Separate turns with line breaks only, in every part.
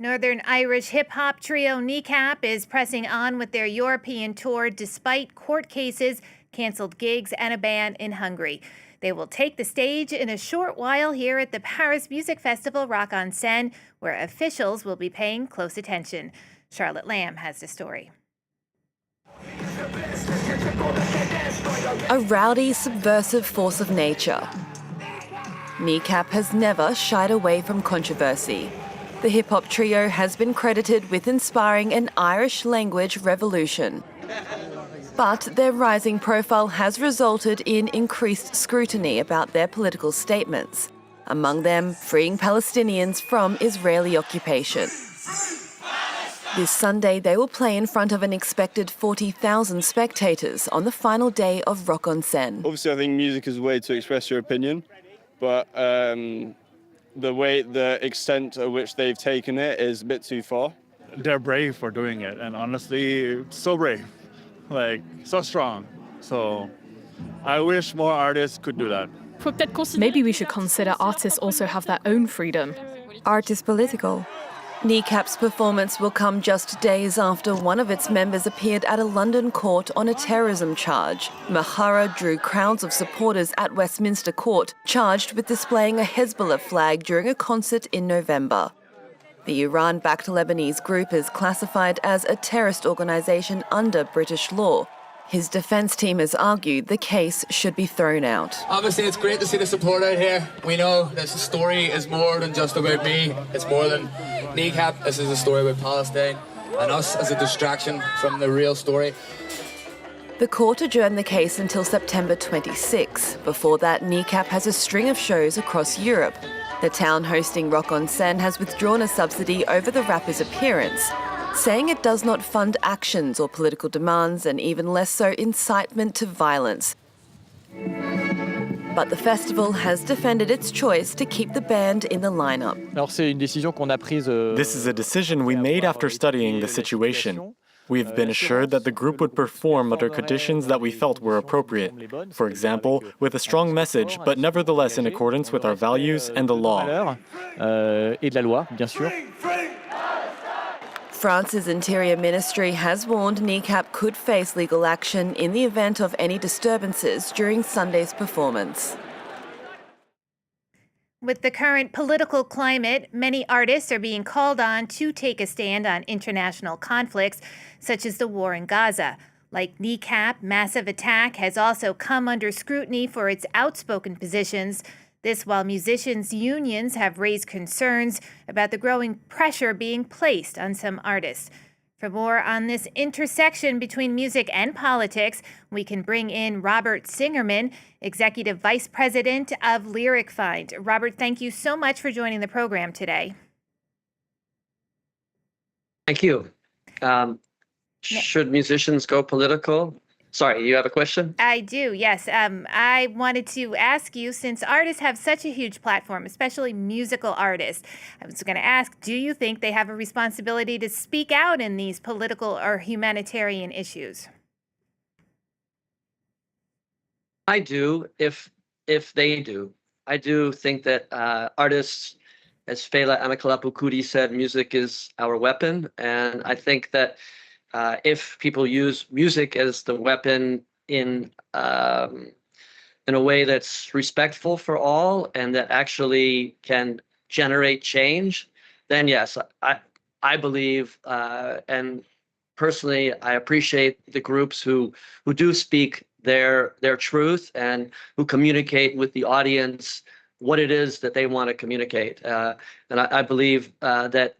Northern Irish hip-hop trio Kneecap is pressing on with their European tour despite court cases, canceled gigs, and a ban in Hungary. They will take the stage in a short while here at the Paris Music Festival Rock on Seine, where officials will be paying close attention. Charlotte Lamb has the story.
A rowdy, subversive force of nature. Kneecap has never shied away from controversy. The hip-hop trio has been credited with inspiring an Irish language revolution. But their rising profile has resulted in increased scrutiny about their political statements, among them freeing Palestinians from Israeli occupation. This Sunday, they will play in front of an expected 40,000 spectators on the final day of Rock on Seine.
Obviously, I think music is a way to express your opinion, but the extent at which they've taken it is a bit too far.
They're brave for doing it, and honestly, so brave, so strong. So I wish more artists could do that.
Maybe we should consider artists also have their own freedom.
Art is political. Kneecap's performance will come just days after one of its members appeared at a London court on a terrorism charge. Mahara drew crowds of supporters at Westminster Court, charged with displaying a Hezbollah flag during a concert in November. The Iran-backed Lebanese group is classified as a terrorist organisation under British law. His defence team has argued the case should be thrown out.
Obviously, it's great to see the support out here. We know this story is more than just about me. It's more than Kneecap. This is a story about Palestine and us as a distraction from the real story.
The court adjourned the case until September 26. Before that, Kneecap has a string of shows across Europe. The town hosting Rock on Seine has withdrawn a subsidy over the rapper's appearance, saying it does not fund actions or political demands, and even less so incitement to violence. But the festival has defended its choice to keep the band in the lineup.
This is a decision we made after studying the situation. We've been assured that the group would perform under conditions that we felt were appropriate. For example, with a strong message, but nevertheless in accordance with our values and the law.
France's Interior Ministry has warned Kneecap could face legal action in the event of any disturbances during Sunday's performance.
With the current political climate, many artists are being called on to take a stand on international conflicts, such as the war in Gaza. Like Kneecap, Massive Attack has also come under scrutiny for its outspoken positions. This while musicians' unions have raised concerns about the growing pressure being placed on some artists. For more on this intersection between music and politics, we can bring in Robert Singerman, Executive Vice President of LyricFind. Robert, thank you so much for joining the program today.
Thank you. Should musicians go political? Sorry, you have a question?
I do, yes. I wanted to ask you, since artists have such a huge platform, especially musical artists, I was going to ask, do you think they have a responsibility to speak out in these political or humanitarian issues?
I do, if they do. I do think that artists, as Fela Kuti said, music is our weapon, and I think that if people use music as the weapon in a way that's respectful for all and that actually can generate change, then yes, I believe, and personally, I appreciate the groups who do speak their truth and who communicate with the audience what it is that they want to communicate. And I believe that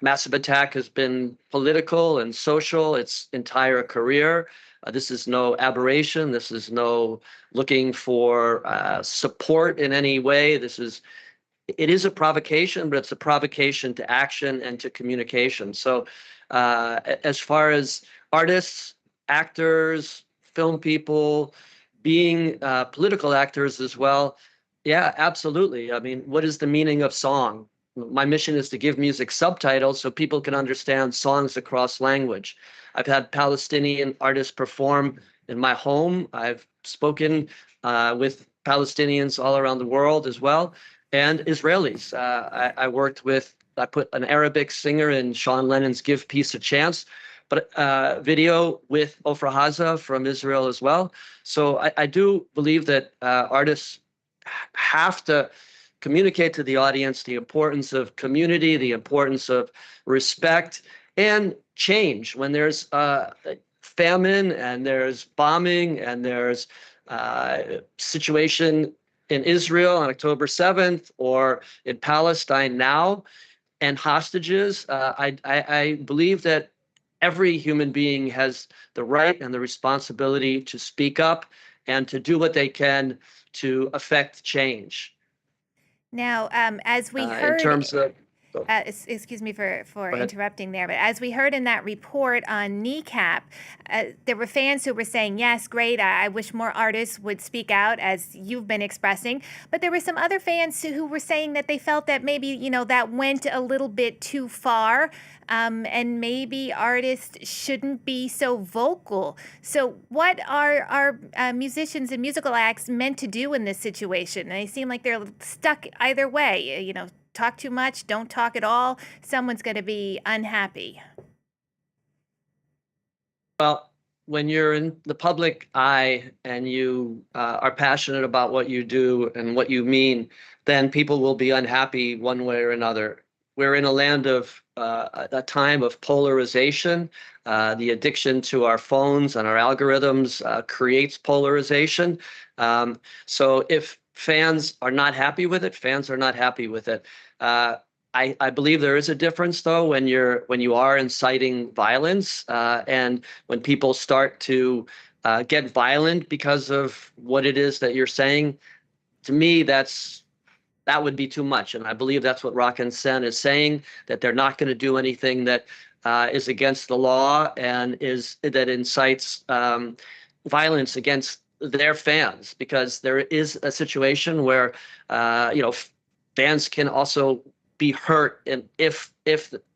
Massive Attack has been political and social its entire career. This is no aberration. This is no looking for support in any way. It is a provocation, but it's a provocation to action and to communication. So as far as artists, actors, film people, being political actors as well, yeah, absolutely. I mean, what is the meaning of song? My mission is to give music subtitles so people can understand songs across language. I've had Palestinian artists perform in my home. I've spoken with Palestinians all around the world as well. and Israelis. I put an Arabic singer in Sean Lennon's Give Peace a Chance, but video with Ofra Haza from Israel as well. So I do believe that artists have to communicate to the audience the importance of community, the importance of respect, and change. When there's famine and there's bombing and there's situation in Israel on October 7th or in Palestine now, and hostages, I believe that every human being has the right and the responsibility to speak up and to do what they can to affect change.
Now, as we heard,
in terms of,
excuse me for interrupting there, but as we heard in that report on Kneecap, there were fans who were saying, yes, great, I wish more artists would speak out, as you've been expressing. But there were some other fans who were saying that they felt that maybe, you know, that went a little bit too far, and maybe artists shouldn't be so vocal. So what are musicians and musical acts meant to do in this situation? They seem like they're stuck either way, you know, talk too much, don't talk at all, someone's going to be unhappy.
Well, when you're in the public eye and you are passionate about what you do and what you mean, then people will be unhappy one way or another. We're in a land of a time of polarization. The addiction to our phones and our algorithms creates polarization. So if fans are not happy with it, fans are not happy with it. I believe there is a difference, though, when you are inciting violence and when people start to get violent because of what it is that you're saying. To me, that would be too much, and I believe that's what Rock and Sen is saying, that they're not going to do anything that is against the law and that incites violence against their fans, because there is a situation where fans can also be hurt, and if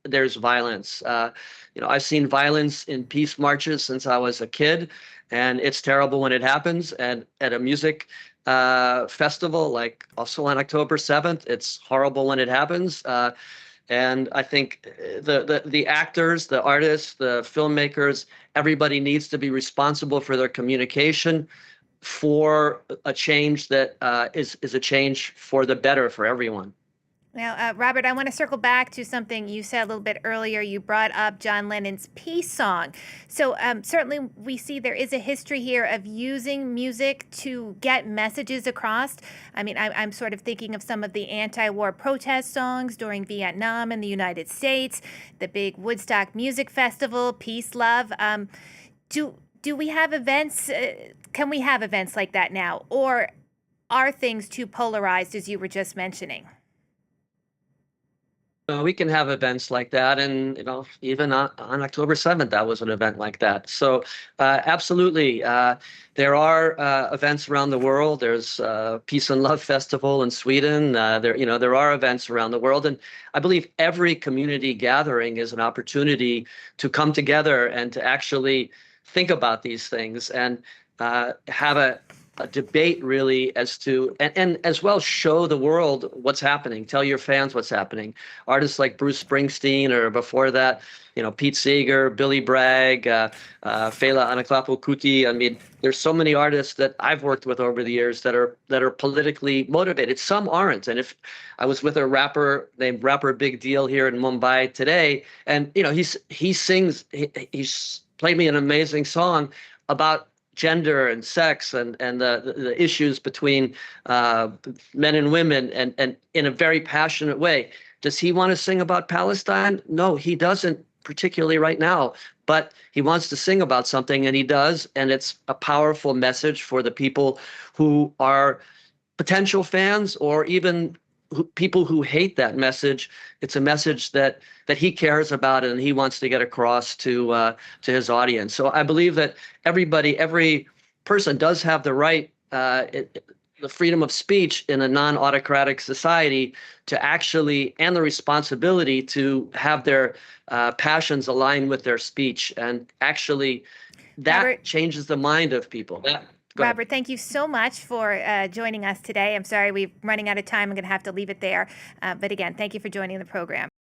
there's violence. I've seen violence in peace marches since I was a kid, and it's terrible when it happens. And at a music festival, like also on October 7th, it's horrible when it happens. And I think the actors, the artists, the filmmakers, everybody needs to be responsible for their communication for a change that is a change for the better for everyone.
Now, Robert, I want to circle back to something you said a little bit earlier. You brought up John Lennon's peace song. So certainly we see there is a history here of using music to get messages across. I mean, I'm sort of thinking of some of the anti-war protest songs during Vietnam in the United States, the big Woodstock Music Festival, Peace, Love. Do we have events? Can we have events like that now? Or are things too polarized, as you were just mentioning?
We can have events like that, and even on October 7th, that was an event like that. So absolutely, there are events around the world. There's Peace and Love Festival in Sweden. There are events around the world, and I believe every community gathering is an opportunity to come together and to actually think about these things and have a debate, really, as to and as well show the world what's happening. Tell your fans what's happening. Artists like Bruce Springsteen, or before that, Pete Seeger, Billy Bragg, Fela Kuti. I mean, there's so many artists that I've worked with over the years that are politically motivated. Some aren't. And if I was with a rapper named Rapper Big Deal here in Mumbai today, and he's played me an amazing song about gender and sex and the issues between men and women, and in a very passionate way. Does he want to sing about Palestine? No, he doesn't, particularly right now, but he wants to sing about something, and he does, and it's a powerful message for the people who are potential fans, or even people who hate that message. It's a message that he cares about and he wants to get across to his audience. So I believe that every person does have the right, the freedom of speech in a non-autocratic society to actually, and the responsibility to have their passions align with their speech. And actually that
Robert,
changes the mind of people. Go ahead.
Robert, thank you so much for joining us today. I'm sorry we're running out of time. I'm going to have to leave it there. But again, thank you for joining the program.